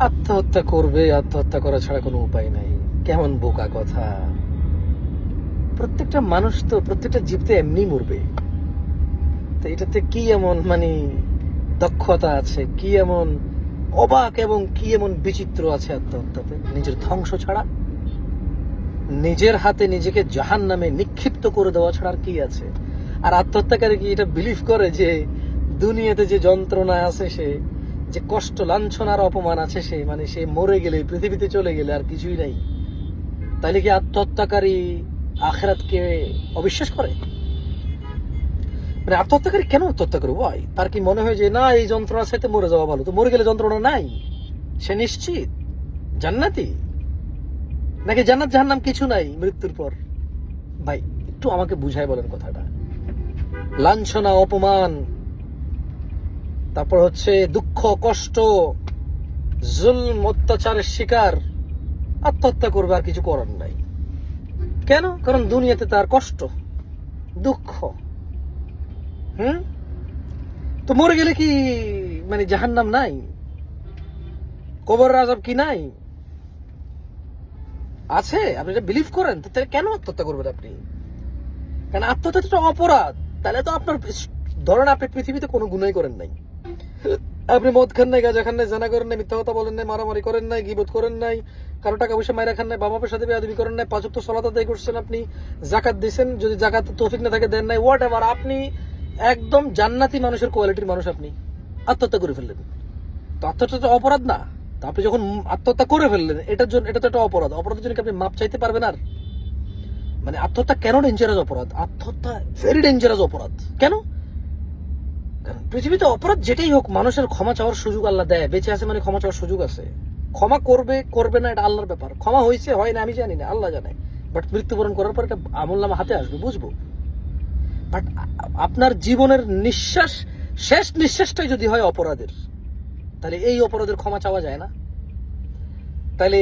আত্মহত্যা করবে, আত্মহত্যা করা ছাড়া কোনো উপায় নাই। কেমন বোকা কথা! প্রত্যেকটা মানুষ তো, প্রত্যেকটা জীব তো এমনি মরবে। তো এটাতে কি এমন দক্ষতা আছে, কি এমন অবাক এবং কি এমন বিচিত্র আছে আত্মহত্যাতে? নিজের ধ্বংস ছাড়া, নিজের হাতে নিজেকে জাহান্নামে নিক্ষিপ্ত করে দেওয়া ছাড়া আর কি আছে? আর আত্মহত্যাকারী কি এটা বিলিভ করে যে দুনিয়াতে যে যন্ত্রণা আছে, সে যে কষ্ট, লাঞ্ছনার অপমান আছে, সে মরে গেলে, পৃথিবীতে চলে গেলে আর কিছুই নাই? তাইলে কি আত্মহত্যাকারী আখিরাতকে অবিশ্বাস করে? আত্মহত্যাকারী কেন আত্মহত্যা করবো ভাই? তার কি মনে হয় যে না, এই যন্ত্রণার সাথে মরে যাওয়া ভালো? তো মরে গেলে যন্ত্রণা নাই, সে নিশ্চিত জান্নাতি? নাকি জান্নাত জাহান্নাম কিছু নাই মৃত্যুর পর? ভাই একটু আমাকে বুঝাই বলেন কথাটা। লাঞ্ছনা, অপমান, তারপর দুঃখ, কষ্ট, জুলম, অত্যাচারের শিকার, আত্মহত্যা করবে, আর কিছু করার নাই। কেন? কারণ দুনিয়াতে তার কষ্ট, দুঃখ। তো মরে গেলে কি জাহান্নাম নাই? কবরের আযাব কি নাই? আছে। আপনি এটা বিলিভ করেন, তো তাহলে কেন আত্মহত্যা করবেন আপনি? কারণ আত্মহত্যা তো অপরাধ। তাহলে তো আপনার, ধরেন আপনি পৃথিবীতে কোনো গুনাই করেন নাই, আপনি মদ খান নাই, গাঁজা খান নাই, জানা করেন নাই, মিথ্যা কথা বলেন নাই, মারামারি করেন নাই, গীবত করেন নাই, কারো টাকা পয়সা মাইরা খান নাই, বাবা মায়ের সাথে বেয়াদবি করেন নাই, 5 ওয়াক্ত সালাত আদায় করছেন, আপনি যাকাত দিয়েছেন, যদি যাকাত তৌফিক না থাকে দেন নাই, হোয়াট এভার, আপনি একদম জান্নাতি মানুষের কোয়ালিটির মানুষ, আপনি আত্মহত্যা করে ফেললেন। তো আত্মহত্যা তো অপরাধ না? তো আপনি যখন আত্মহত্যা করে ফেললেন, এটার জন্য, এটা তো একটা অপরাধ। অপরাধের জন্য কি আপনি মাপ চাইতে পারবেন? আর আত্মহত্যা কেন ডেঞ্জারাস অপরাধ? আত্মহত্যা ভেরি ডেঞ্জারাস অপরাধ। কেন? কারণ পৃথিবীতে অপরাধ যেটাই হোক, মানুষের ক্ষমা চাওয়ার সুযোগ আল্লাহ দেয়। বেঁচে আছে ক্ষমা চাওয়ার সুযোগ আছে। ক্ষমা করবে করবে না এটা আল্লাহর ব্যাপার। ক্ষমা হয়েছে হয় না আমি জানি না, আল্লাহ জানে। বাট মৃত্যুবরণ করার পর এটা আমলনামা হাতে আসবে, বুঝবো। বাট আপনার জীবনের নিঃশ্বাস, শেষ নিঃশ্বাসটাই যদি হয় অপরাধের, তাহলে এই অপরাধের ক্ষমা চাওয়া যায় না? তাহলে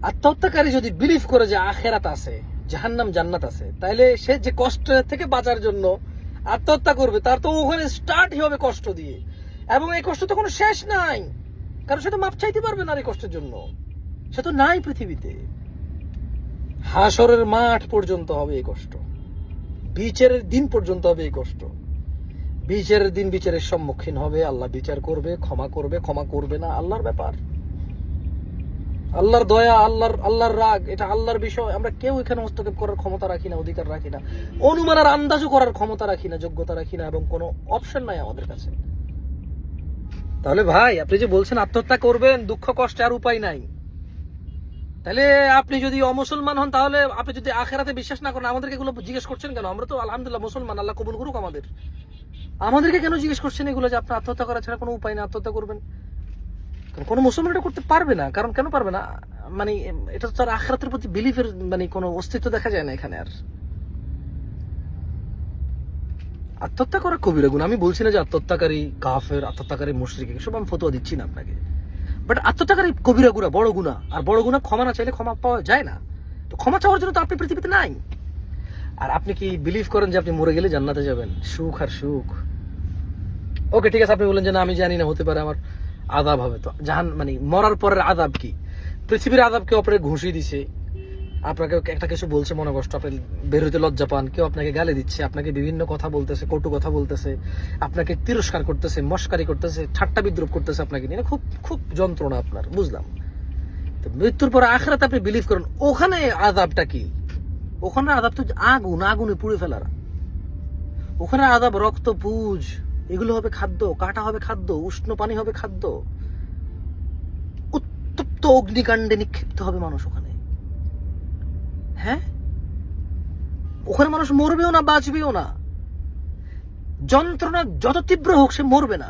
আত্মহত্যাকারী যদি বিলিভ করে যে আখেরাত আছে, জাহান্নাম জান্নাত আছে, তাহলে সে যে কষ্ট থেকে বাঁচার জন্য আত্মহত্যা করবে, তার তো ওখানে স্টার্ট হবে কষ্ট দিয়ে, এবং এই কষ্ট তো কোনো শেষ নাই। কারণ সে তো মাপ চাইতে পারবে না এই কষ্টের জন্য, সে তো নাই পৃথিবীতে। হাসরের মাঠ পর্যন্ত হবে এই কষ্ট, বিচারের দিন পর্যন্ত হবে এই কষ্ট। বিচারের দিন বিচারের সম্মুখীন হবে, আল্লাহ বিচার করবে, ক্ষমা করবে, ক্ষমা করবে না আল্লাহর ব্যাপার। আল্লাহর দয়া, আল্লাহর রাগ, এটা আল্লাহর বিষয়। আমরা কেউ এখানে হস্তক্ষেপ করার ক্ষমতা রাখি না, অধিকার রাখি না, অনুমান আর আন্দাজও করার ক্ষমতা রাখি না, যোগ্যতা রাখি না, এবং কোনো অপশন নাই আমাদের কাছে। তাহলে ভাই, আপনি যে বলছেন আত্মহত্যা করবেন, দুঃখ কষ্টে আর উপায় নাই, তাহলে আপনি যদি অমুসলমান হন, তাহলে আপনি যদি আখেরাতে বিশ্বাস না করেন, আমাদেরকে এগুলো জিজ্ঞেস করছেন কেন? আমরা তো আলহামদুলিল্লাহ মুসলমান, আল্লাহ কবুল করুক আমাদেরকে কেন জিজ্ঞেস করছেন এগুলো, যে আপনি আত্মহত্যা করা ছাড়া কোনো উপায় না, আত্মহত্যা করবেন? কোনো মুসলমান এটা করতে পারবে না। কারণ কেন পারবে না? এটা তো তার আখিরাতের প্রতি বিলিফের কোনো অস্তিত্ব দেখা যায় না এখানে আর। আত্মহত্যা করা কবিরা গুনাহ। আমি বলছি না যে আত্মহত্যাকারী কাফের, আত্মহত্যাকারী মুশরিক, এসব আমি ফতোয়া দিচ্ছি না আপনাকে। বাট আত্মহত্যাকারী কবিরা গুনাহ, বড় গুনাহ। আর বড় গুনাহ ক্ষমা না চাইলে ক্ষমা পাওয়া যায় না। তো ক্ষমা চাওয়ার জন্য তো আপনি পৃথিবীতে নাই। আর আপনি কি বিলিভ করেন যে আপনি মরে গেলে জান্নাতে যাবেন? সুখ আর সুখ। ওকে ঠিক আছে, আপনি বলেন যে না আমি জানি না, হতে পারে আমার আযাব হবে। তো মরার পরের আযাব কি? পৃথিবীর আযাব কেউ আপনাকে ঘুষি দিছে, আপনাকে একটা কিছু বলছে, মনে কষ্ট, আপনি বের হইতে লজ্জা পান, কেউ আপনাকে গালি দিচ্ছে, আপনাকে বিভিন্ন কথা বলতেছে, কটু কথা বলতেছে, আপনাকে তিরস্কার করতেছে, মস্কারি করতেছে, ঠাট্টা বিদ্রুপ করতেছে আপনাকে নিয়ে, খুব খুব যন্ত্রণা আপনার, বুঝলাম। তো মৃত্যুর পর আখিরাতে আপনি বিলিভ করেন, ওখানে আযাবটা কি? ওখানে আযাব তো আগুনে পুড়ে ফেলার। ওখানে আযাব রক্ত, পুজ, এগুলো হবে খাদ্য, কাটা হবে খাদ্য, উষ্ণ পানি হবে খাদ্য, উত্তপ্ত অগ্নিকাণ্ডে নিক্ষিপ্ত হবে মানুষ ওখানে। হ্যাঁ, ওখানে মানুষ মরবেও না, বাঁচবেও না। যন্ত্রণা যত তীব্র হোক, সে মরবে না।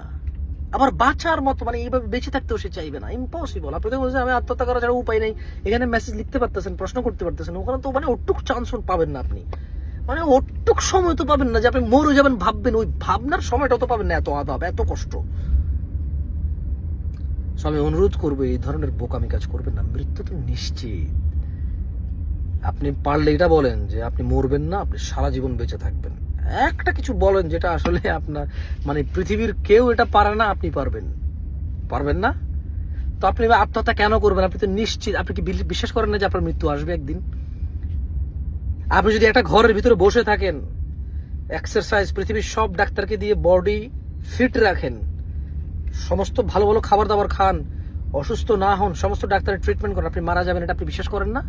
আবার বাঁচার মতো এইভাবে বেঁচে থাকতেও সে চাইবে না, ইম্পসিবল। আপনি তো বলছেন আমি আত্মহত্যা করা ছাড়া উপায় নেই, এখানে মেসেজ লিখতে পারতেছেন, প্রশ্ন করতে পারতেছেন, ওখানে তো ওটুক চান্স পাবেন না আপনি। ওটুক সময় তো পাবেন না যে আপনি মরে যাবেন ভাববেন, ওই ভাবনার সময়টা তো পাবেন না। এত আযাব, এত কষ্ট। আমি অনুরোধ করবো, এই ধরনের বোকামি কাজ করবেন না। মৃত্যু তো নিশ্চিত। আপনি পারলে এটা বলেন যে আপনি মরবেন না, আপনি সারা জীবন বেঁচে থাকবেন। একটা কিছু বলেন যেটা আসলে আপনার, পৃথিবীর কেউ এটা পারে না, আপনি পারবেন। পারবেন না? তো আপনি আত্মহত্যা কেন করবেন? আপনি তো নিশ্চিত, আপনি কি বিশ্বাস করেন না যে আপনার মৃত্যু আসবে একদিন? আপনি যদি একটা ঘরের ভিতরে বসে থাকেন, এক্সারসাইজ, পৃথিবীর সব ডাক্তারকে দিয়ে বডি ফিট রাখেন, সমস্ত ভালো ভালো খাবার দাবার খান, অসুস্থ না হন, সমস্ত ডাক্তারের ট্রিটমেন্ট করেন, আপনি মারা যাবেন, এটা আপনি বিশ্বাস করেন না?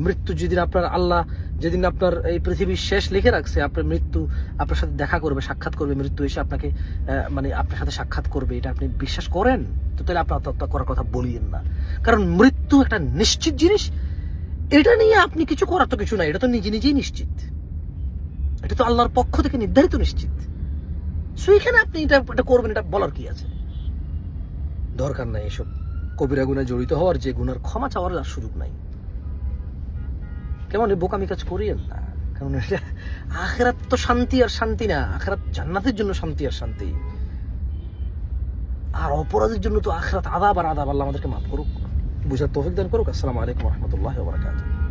মৃত্যু যেদিন আপনার আল্লাহ, যেদিন আপনার এই পৃথিবীর শেষ লিখে রাখছে, আপনার মৃত্যু আপনার সাথে দেখা করবে, সাক্ষাৎ করবে, মৃত্যু এসে আপনাকে মানে আপনার সাথে সাক্ষাৎ করবে, এটা আপনি বিশ্বাস করেন? তো তাহলে আপনি আত্মহত্যা করার কথা বলিয়েন না। কারণ মৃত্যু একটা নিশ্চিত জিনিস, এটা নিয়ে আপনি কিছু করার তো কিছু নাই, এটা তো নিজে নিজেই নিশ্চিত, এটা তো আল্লাহর পক্ষ থেকে নির্ধারিত নিশ্চিত। সো এখানে আপনি এটা করবেন, এটা বলার কি আছে? দরকার নাই এসব কবিরা গুনায় জড়িত হওয়ার, যে গুনার ক্ষমা চাওয়ার আর সুযোগ নাই। কেমন এই বোকামি কাজ করিয়েন না, কারণ এটা আখিরাত তো শান্তি আর শান্তি না, আখিরাত জান্নাতের জন্য শান্তি আর শান্তি, আর অপরাধের জন্য তো আখিরাত আযাব আর আযাব। আল্লাহ আমাদেরকে মাফ করুক, বুঝার তৌফিক দান করুক। আসসালামু আলাইকুম ওয়া রাহমাতুল্লাহি ওয়া বারাকাতুহু।